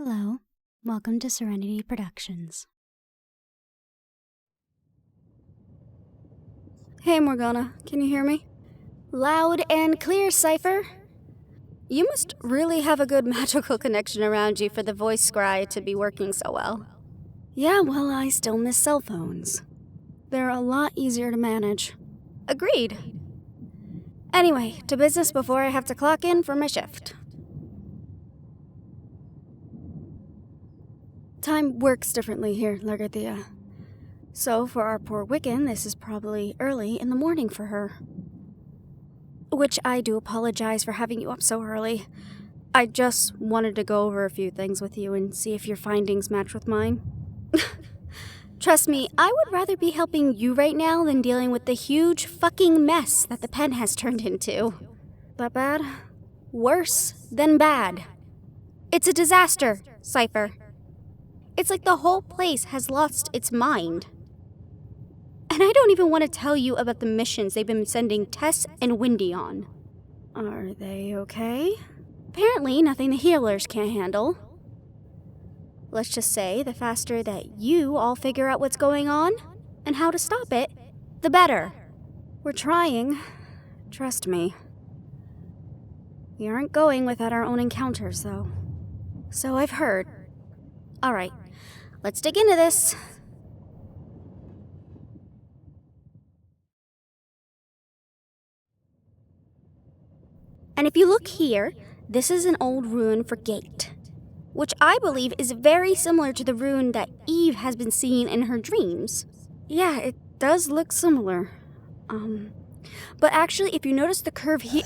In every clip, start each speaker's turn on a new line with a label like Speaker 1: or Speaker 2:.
Speaker 1: Hello, welcome to Serenity Productions.
Speaker 2: Hey Morgana, can you hear me?
Speaker 3: Loud and clear, Cypher.
Speaker 2: You must really have a good magical connection around you for the voice scry to be working so well.
Speaker 3: Yeah, well, I still miss cell phones. They're a lot easier to manage.
Speaker 2: Agreed.
Speaker 3: Anyway, to business before I have to clock in for my shift. Time works differently here, Largathea. So for our poor Wiccan, this is probably early in the morning for her. Which I do apologize for having you up so early. I just wanted to go over a few things with you and see if your findings match with mine. Trust me, I would rather be helping you right now than dealing with the huge fucking mess that the pen has turned into. That bad? Worse than bad. It's a disaster, Cypher. It's like the whole place has lost its mind. And I don't even want to tell you about the missions they've been sending Tess and Windy on. Are they okay?
Speaker 2: Apparently nothing the healers can't handle. Let's just say the faster that you all figure out what's going on and how to stop it, the better.
Speaker 3: We're trying. Trust me. We aren't going without our own encounters, though.
Speaker 2: So I've heard. All right, let's dig into this. And if you look here, this is an old rune for gate, which I believe is very similar to the rune that Eve has been seeing in her dreams.
Speaker 3: Yeah, it does look similar.
Speaker 2: But actually, if you notice the curve here...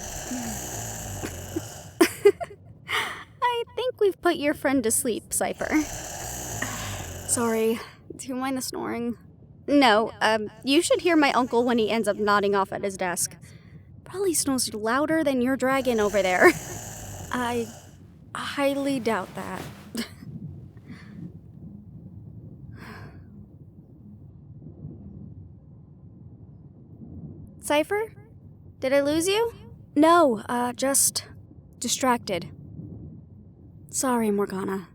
Speaker 2: I think we've put your friend to sleep, Cypher.
Speaker 3: Sorry, do you mind the snoring?
Speaker 2: No, you should hear my uncle when he ends up nodding off at his desk. Probably snores louder than your dragon over there.
Speaker 3: I highly doubt that.
Speaker 2: Cypher? Did I lose you?
Speaker 3: No, just distracted. Sorry, Morgana.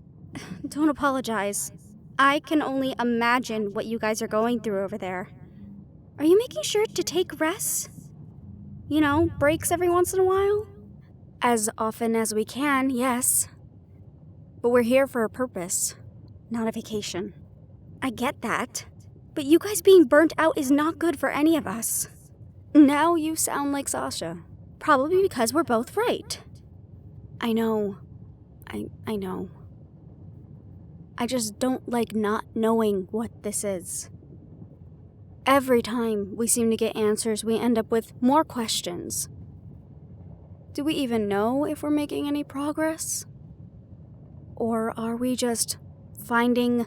Speaker 2: Don't apologize. I can only imagine what you guys are going through over there. Are you making sure to take rests? You know, breaks every once in a while?
Speaker 3: As often as we can, yes. But we're here for a purpose, not a vacation.
Speaker 2: I get that. But you guys being burnt out is not good for any of us.
Speaker 3: Now you sound like Sasha.
Speaker 2: Probably because we're both right.
Speaker 3: I know. I know. I just don't like not knowing what this is. Every time we seem to get answers, we end up with more questions. Do we even know if we're making any progress? Or are we just finding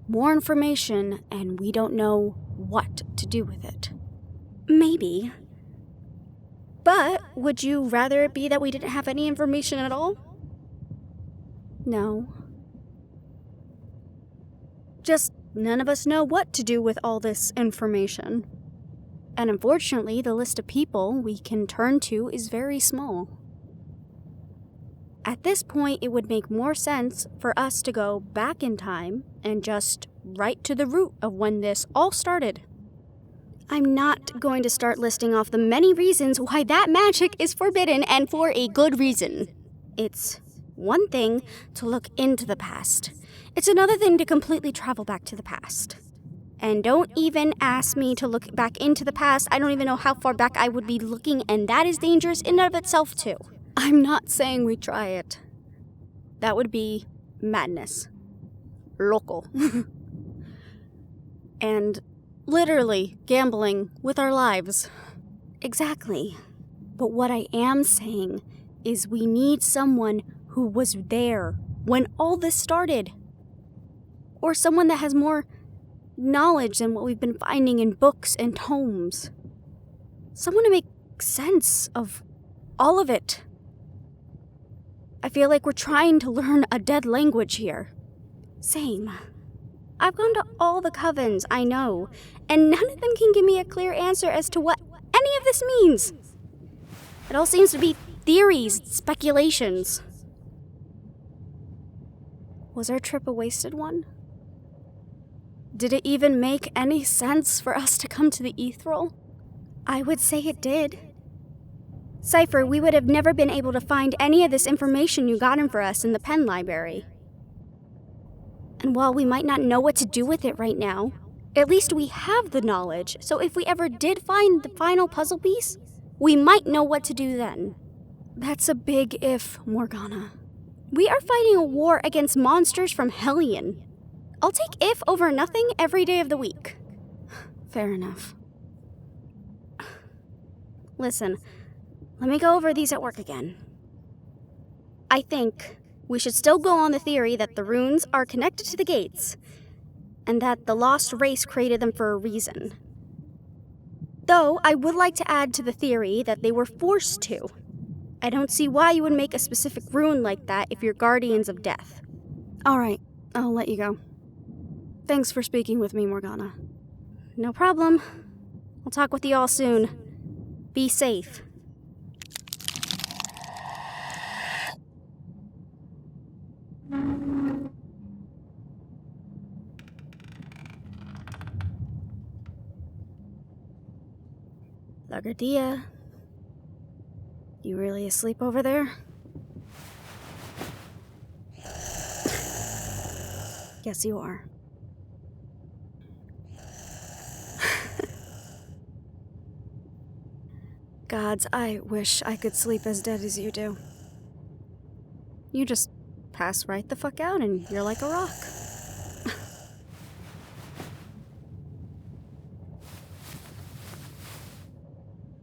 Speaker 3: more information and we don't know what to do with it?
Speaker 2: Maybe. But would you rather it be that we didn't have any information at all?
Speaker 3: No.
Speaker 2: Just none of us know what to do with all this information. And unfortunately, the list of people we can turn to is very small. At this point, it would make more sense for us to go back in time and just right to the root of when this all started. I'm not going to start listing off the many reasons why that magic is forbidden and for a good reason. It's one thing to look into the past. It's another thing to completely travel back to the past. And don't even ask me to look back into the past. I don't even know how far back I would be looking, and that is dangerous in and of itself, too.
Speaker 3: I'm not saying we try it.
Speaker 2: That would be madness. Local.
Speaker 3: And literally gambling with our lives.
Speaker 2: Exactly. But what I am saying is we need someone who was there when all this started. Or someone that has more knowledge than what we've been finding in books and tomes. Someone to make sense of all of it. I feel like we're trying to learn a dead language here. Same. I've gone to all the covens I know, and none of them can give me a clear answer as to what any of this means. It all seems to be theories, speculations. Was our trip a wasted one? Did it even make any sense for us to come to the Ethereal?
Speaker 3: I would say it did. Cypher, we would have never been able to find any of this information you got in for us in the Penn Library. And while we might not know what to do with it right now, at least we have the knowledge, so if we ever did find the final puzzle piece, we might know what to do then.
Speaker 2: That's a big if, Morgana.
Speaker 3: We are fighting a war against monsters from Hellion. I'll take if over nothing every day of the week.
Speaker 2: Fair enough.
Speaker 3: Listen, let me go over these at work again. I think we should still go on the theory that the runes are connected to the gates, and that the lost race created them for a reason. Though, I would like to add to the theory that they were forced to. I don't see why you would make a specific rune like that if you're guardians of death.
Speaker 2: Alright, I'll let you go. Thanks for speaking with me, Morgana.
Speaker 3: No problem. I'll talk with you all soon. Be safe.
Speaker 2: LaGuardia, you really asleep over there? Yes, you are. Gods, I wish I could sleep as dead as you do. You just pass right the fuck out and you're like a rock.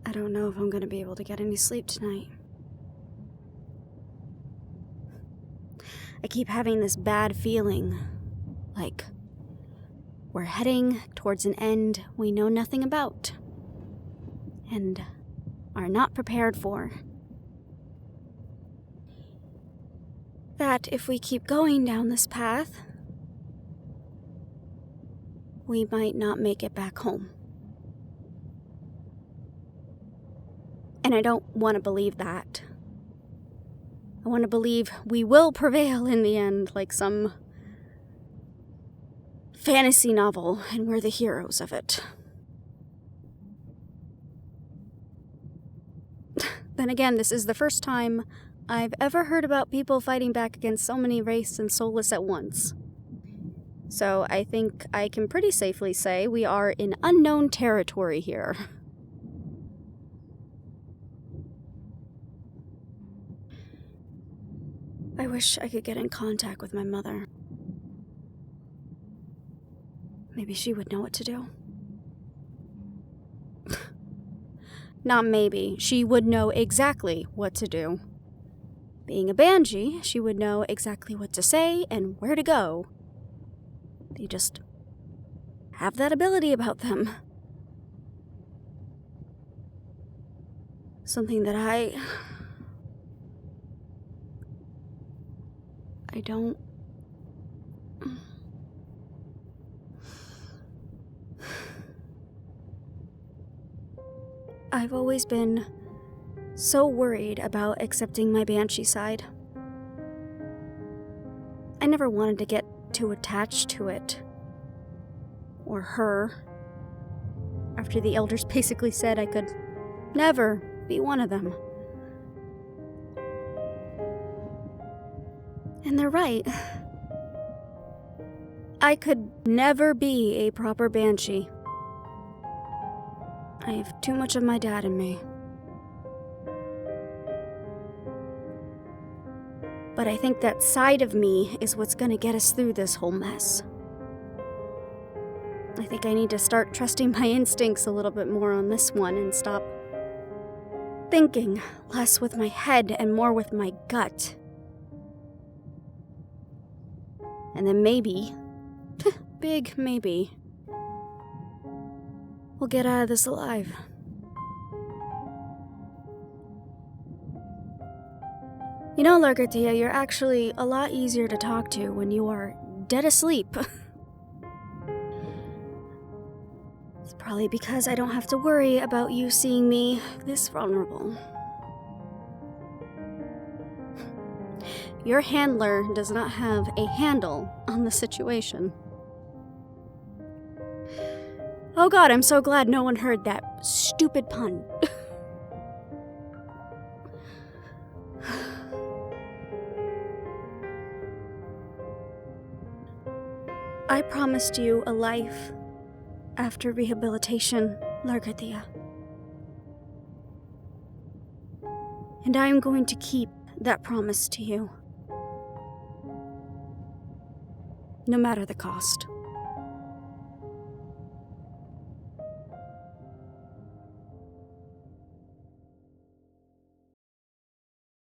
Speaker 2: I don't know if I'm gonna be able to get any sleep tonight. I keep having this bad feeling, like we're heading towards an end we know nothing about, and are not prepared for. That if we keep going down this path, we might not make it back home. And I don't want to believe that. I want to believe we will prevail in the end, like some fantasy novel, and we're the heroes of it. Then again, this is the first time I've ever heard about people fighting back against so many wraiths and soulless at once. So I think I can pretty safely say we are in unknown territory here. I wish I could get in contact with my mother. Maybe she would know what to do. Not maybe. She would know exactly what to do. Being a Banshee, she would know exactly what to say and where to go. They just have that ability about them. Something that I don't... I've always been so worried about accepting my Banshee side. I never wanted to get too attached to it. Or her. After the elders basically said I could never be one of them. And they're right. I could never be a proper Banshee. I have too much of my dad in me. But I think that side of me is what's gonna get us through this whole mess. I think I need to start trusting my instincts a little bit more on this one and stop thinking less with my head and more with my gut. And then maybe, big maybe, we'll get out of this alive. You know, LaGuardia, you're actually a lot easier to talk to when you are dead asleep. It's probably because I don't have to worry about you seeing me this vulnerable. Your handler does not have a handle on the situation. Oh god, I'm so glad no one heard that stupid pun. I promised you a life after rehabilitation, Largathea. And I am going to keep that promise to you. No matter the cost.